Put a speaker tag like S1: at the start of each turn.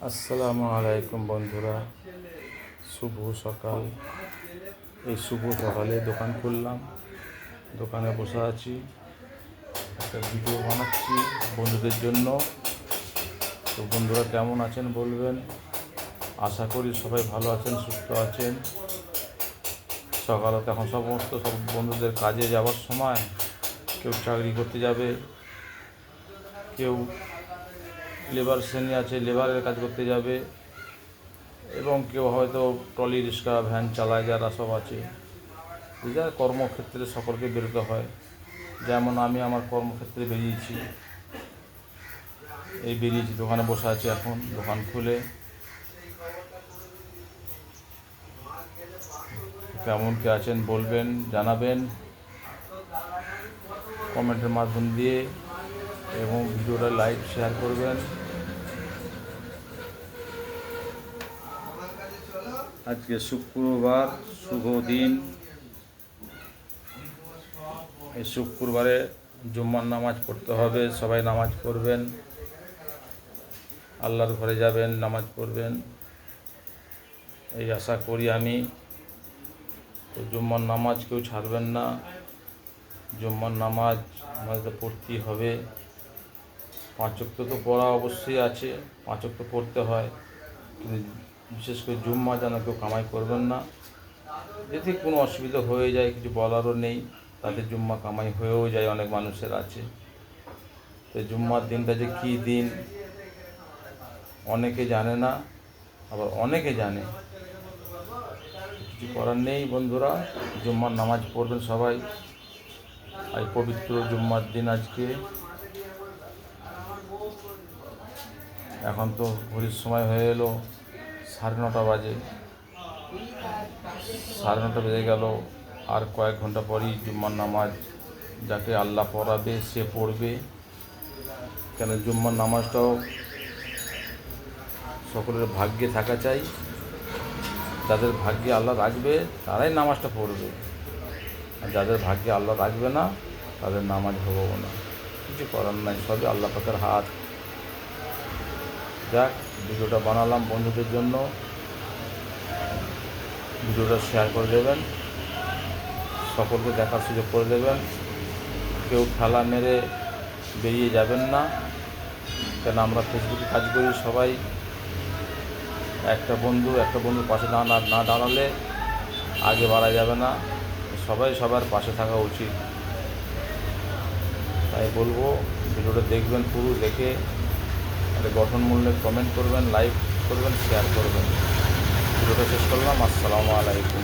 S1: আসসালামু আলাইকুম বন্ধুরা, শুভ সকাল। এই শুভ সকালে দোকান খুললাম, দোকানে বসে আছি, একটা ভিডিও বানাচ্ছি বন্ধুদের জন্য। তো বন্ধুরা কেমন আছেন বলবেন। আশা করি সবাই ভালো আছেন, সুস্থ আছেন। সকালে এখন সব বন্ধুদের কাজে যাওয়ার সময়, কেউ চাকরি করতে যাবে, কেউ লেবার শ্রেণী আছে, লেবারের কাজ করতে যাবে, এবং কেউ হয়তো ট্রলি রিক্সা ভ্যান চালায়, যারা সব আছে, যার কর্মক্ষেত্রে সকলকে বেরোতে হয়। যেমন আমি আমার কর্মক্ষেত্রে বেরিয়েছি, দোকানে বসে আছি। এখন দোকান খুলে কেমন কে আছেন বলবেন, জানাবেন কমেন্টের মাধ্যম দিয়ে, এবং ভিডিওটা লাইক শেয়ার করবেন। আজকে শুক্রবার, শুভ দিন। এই শুক্রবারে জুম্মার নামাজ পড়তে হবে, সবাই নামাজ পড়বেন, আল্লাহর ঘরে যাবেন, নামাজ পড়বেন, এই আশা করি আমি। তো জুম্মার নামাজ কেউ ছাড়বেন না, জুম্মার নামাজ আমাদের পড়তেই হবে। 5 ওয়াক্ত তো পড়া অবশ্যই আছে, 5 ওয়াক্ত পড়তে হয়, কিন্তু বিশেষ করে জুম্মা যেন কেউ কামাই করবেন না। যদি কোনো অসুবিধা হয়ে যায়, কিছু বলারও নেই, তাতে জুম্মা কামাই হয়েও যায়, অনেক মানুষের আছে। তো জুম্মার দিনটা যে কী দিন অনেকে জানে না, আবার অনেকে জানে। কিছু করার নেই বন্ধুরা, জুম্মার নামাজ পড়বেন সবাই। আজ পবিত্র জুম্মার দিন। আজকে এখন তো ঘড়ির সময় হয়ে এলো 9:30 বাজে, 9:30 বেজে গেল। আর কয়েক ঘন্টা পরই জুম্মার নামাজ যাকে আল্লাহ পড়াবে সে পড়বে। কেন জুম্মার নামাজটাও সকলের ভাগ্যে থাকা চাই। যাদের ভাগ্যে আল্লাহ রাখবে তারাই নামাজটা পড়বে, আর যাদের ভাগ্যে আল্লাহ রাখবে না তাদের নামাজ হবেও না। কিছু করার নাই, সবই আল্লাহ পাকের হাত। যাক, ভিডিওটা বানালাম বন্ধুদের জন্য, ভিডিওটা শেয়ার করে দেবেন, সকলকে দেখার সুযোগ করে দেবেন। কেউ ঠেলা মেরে বেরিয়ে যাবেন না, কেন আমরা ফেসবুকে কাজ করি সবাই। একটা বন্ধুর পাশে না দাঁড়ালে আগে বাড়া যাবে না। সবাই সবার পাশে থাকা উচিত। তাই বলবো, ভিডিওটা দেখবেন, পুরো দেখে একটা গঠনমূলক কমেন্ট করবেন, লাইক করবেন, শেয়ার করবেন। ভিডিওটা শেষ করলাম। আসসালামু আলাইকুম।